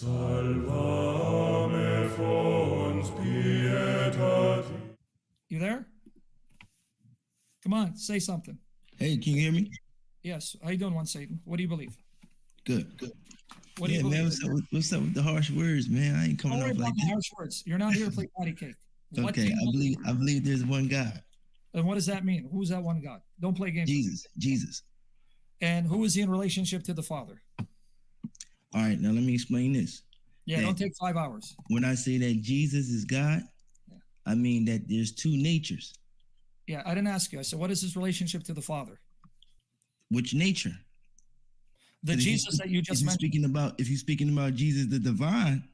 Salvame fons pietati. You there? Come on, say something. Hey, can you hear me? Yes. How you doing, one Satan? What do you believe? Good. What do you man, believe? what's up with the harsh words, man? I ain't coming Don't worry off about like the that. harsh words. You're not here to play patty cake. What Okay, do you I believe there's one God. And what does that mean? Who's that one God? Don't play games. Jesus. And who is he in relationship to the Father? All right, now let me explain this. Yeah, don't take 5 hours. When I say that Jesus is God, I mean that there's two natures. Yeah, I didn't ask you. I said, what is his relationship to the Father? Which nature? The Jesus that you just mentioned. If you're speaking about Jesus the divine,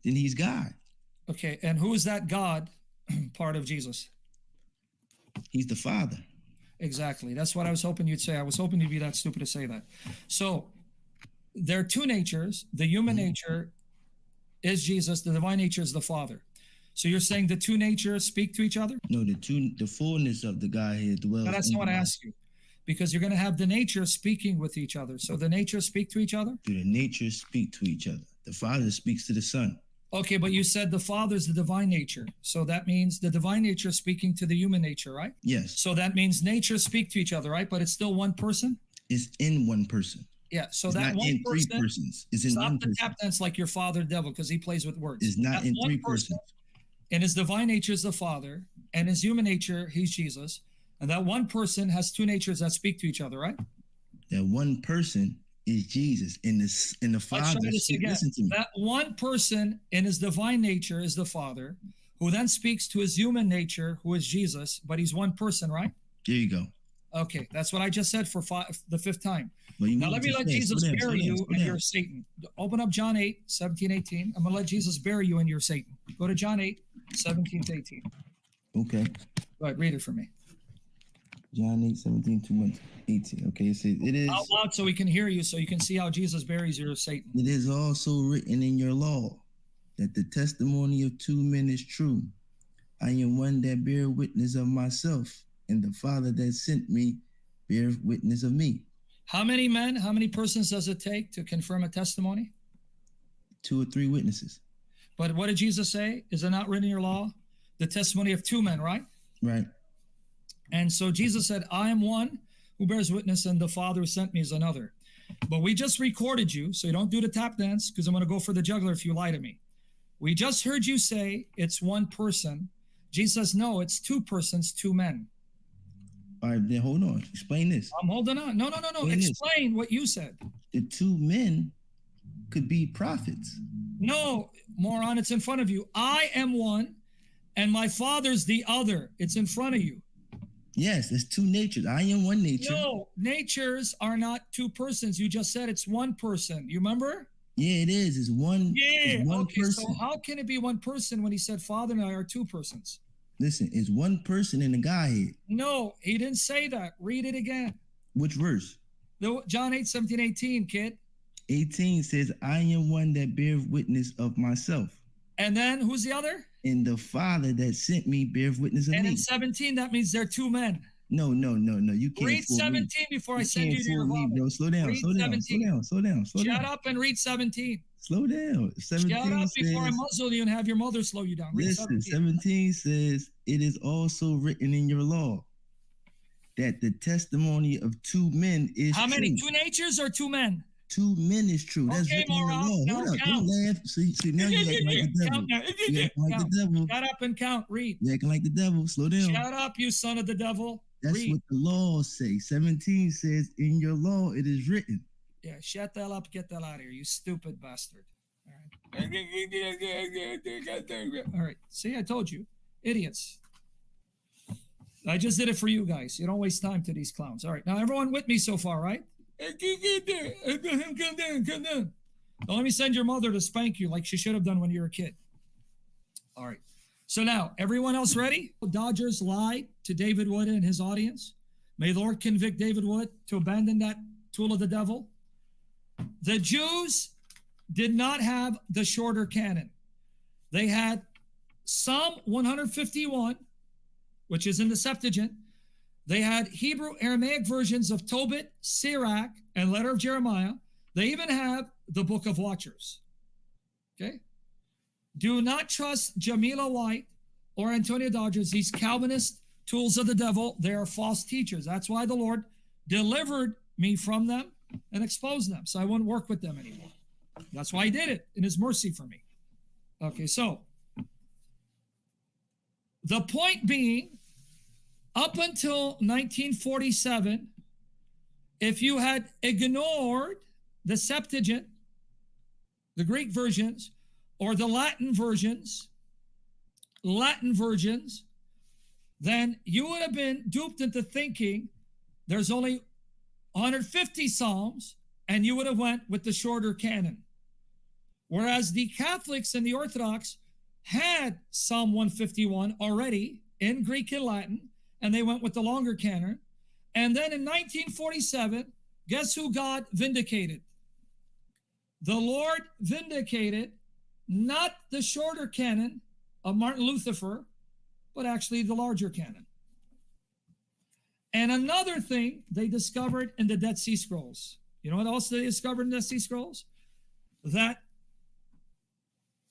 then he's God. Okay, and who is that God part of Jesus? He's the Father. Exactly. That's what I was hoping you'd say. I was hoping you'd be that stupid to say that. So there are two natures. The human nature is Jesus. The divine nature is the Father. So you're saying the two natures speak to each other? No, the fullness of the Godhead dwells. No, that's not what I asked you. Because you're going to have the nature speaking with each other. So the natures speak to each other? Do the natures speak to each other? The Father speaks to the Son. Okay, but you said the Father is the divine nature. So that means the divine nature speaking to the human nature, right? Yes. So that means natures speak to each other, right? But it's still one person? It's in one person. Yeah, so it's that not one in person, three persons. It's in one person. Stop the tap dance like your father devil, because he plays with words. It's not that in three persons. And his divine nature is the Father, and his human nature, he's Jesus. And that one person has two natures that speak to each other, right? That one person is Jesus, and the Father. Listen to me. That one person in his divine nature is the Father, who then speaks to his human nature, who is Jesus, but he's one person, right? There you go. Okay, that's what I just said for the fifth time. Well, now let me let Jesus bury you and you're Satan. Open up John 8, 17, 18. I'm going to let Jesus bury you and you're Satan. Go to John 8, 17 to 18. Okay. Go ahead, read it for me. John 8, 17 to 18. Okay, it says, it is... Out loud so we can hear you, so you can see how Jesus buries you, Satan. It is also written in your law that the testimony of two men is true. I am one that bear witness of myself, and the Father that sent me bear witness of me. How many men, how many persons does it take to confirm a testimony? 2 or 3 witnesses. But what did Jesus say? Is it not written in your law? The testimony of 2 men, right? Right. And so Jesus said, I am one who bears witness, and the Father who sent me is another. But we just recorded you, so you don't do the tap dance, because I'm going to go for the juggler if you lie to me. We just heard you say it's one person. Jesus says, no, it's 2 persons, 2 men. All right, then hold on. Explain this. I'm holding on. No. Explain what you said. The 2 men could be prophets. No, moron, it's in front of you. I am one, and my Father's the other. It's in front of you. Yes, there's 2 natures. I am one nature. No, natures are not 2 persons. You just said it's one person. You remember? Yeah, it is. It's one. Yeah. It's one okay. person. So how can it be one person when he said Father and I are 2 persons? Listen, it's one person in the Godhead. No, he didn't say that. Read it again. Which verse? John 8, 17, 18, kid. 18 says, I am one that bears witness of myself. And then who's the other? And the Father that sent me bears witness of me. And in 17, that means they're 2 men. No. You can't. Read 17 before I send you to your vomit. Bro. Slow down. Slow down. Shut up and read 17. Slow down. 17 Shut up before I muzzle you and have your mother slow you down. Read 17 says, it is also written in your law that the testimony of 2 men is true. How many? 2 natures or 2 men? 2 men is true. That's okay, written in the law. Hold up. Don't laugh. See, now you're acting like the devil. You're acting like the devil. Shut up and count. Read. You're acting like the devil. Slow down. Shut up, you son of the devil. That's read. what the law says. 17 says, in your law it is written. Yeah, shut the hell up. Get the hell out of here, you stupid bastard. All right. See, I told you. Idiots. I just did it for you guys. You don't waste time to these clowns. All right. Now, everyone with me so far, right? Come down. Now, let me send your mother to spank you like she should have done when you were a kid. All right. So now, everyone else ready? Dodgers lied to David Wood and his audience. May the Lord convict David Wood to abandon that tool of the devil. The Jews did not have the shorter canon. They had Psalm 151, which is in the Septuagint. They had Hebrew Aramaic versions of Tobit, Sirach, and Letter of Jeremiah. They even have the Book of Watchers. Okay? Do not trust Jamila White or Antonio Dodgers, these Calvinist tools of the devil. They are false teachers. That's why the Lord delivered me from them and exposed them, so I wouldn't work with them anymore. That's why he did it, in his mercy for me. Okay, so the point being, up until 1947, if you had ignored the Septuagint, the Greek versions, or the Latin versions, then you would have been duped into thinking there's only 150 Psalms, and you would have went with the shorter canon. Whereas the Catholics and the Orthodox had Psalm 151 already in Greek and Latin, and they went with the longer canon. And then in 1947, guess who God vindicated? The Lord vindicated not the shorter canon of Martin Luther, but actually the larger canon. And another thing they discovered in the Dead Sea Scrolls. You know what else they discovered in the Dead Sea Scrolls? That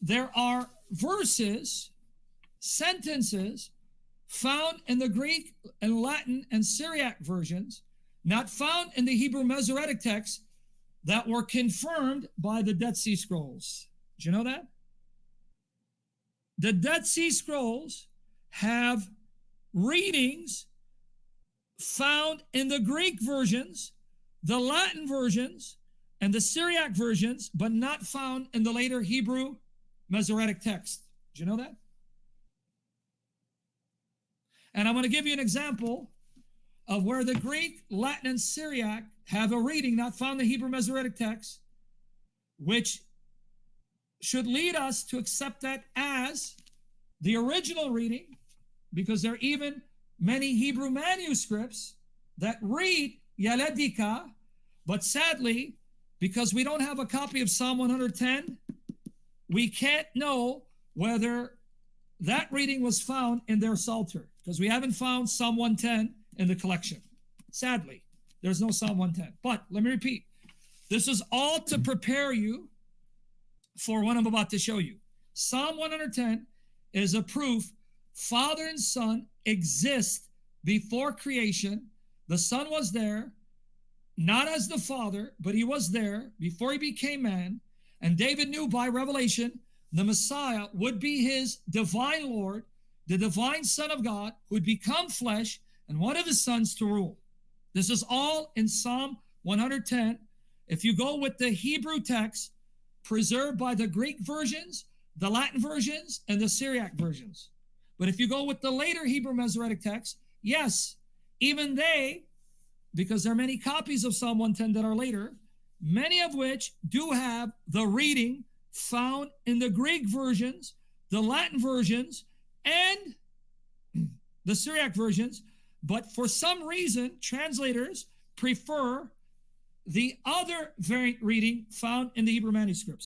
there are verses, sentences found in the Greek and Latin and Syriac versions, not found in the Hebrew Masoretic text, that were confirmed by the Dead Sea Scrolls. Did you know that? The Dead Sea Scrolls have readings found in the Greek versions, the Latin versions, and the Syriac versions, but not found in the later Hebrew Masoretic text. Did you know that? And I'm going to give you an example of where the Greek, Latin, and Syriac have a reading not found in the Hebrew Masoretic text, which should lead us to accept that as the original reading, because there are even many Hebrew manuscripts that read Yaledika, but sadly, because we don't have a copy of Psalm 110, we can't know whether that reading was found in their Psalter, because we haven't found Psalm 110 in the collection. Sadly, there's no Psalm 110. But let me repeat, this is all to prepare you for what I'm about to show you. Psalm 110 is a proof Father and Son exist before creation. The Son was there, not as the Father, but he was there before he became man. And David knew by revelation the Messiah would be his divine Lord, the divine Son of God, who would become flesh and one of his sons to rule. This is all in Psalm 110. If you go with the Hebrew text, preserved by the Greek versions, the Latin versions, and the Syriac versions. But if you go with the later Hebrew Masoretic text, yes, even they, because there are many copies of Psalm 110 that are later, many of which do have the reading found in the Greek versions, the Latin versions, and the Syriac versions. But for some reason, translators prefer the other variant reading found in the Hebrew manuscripts.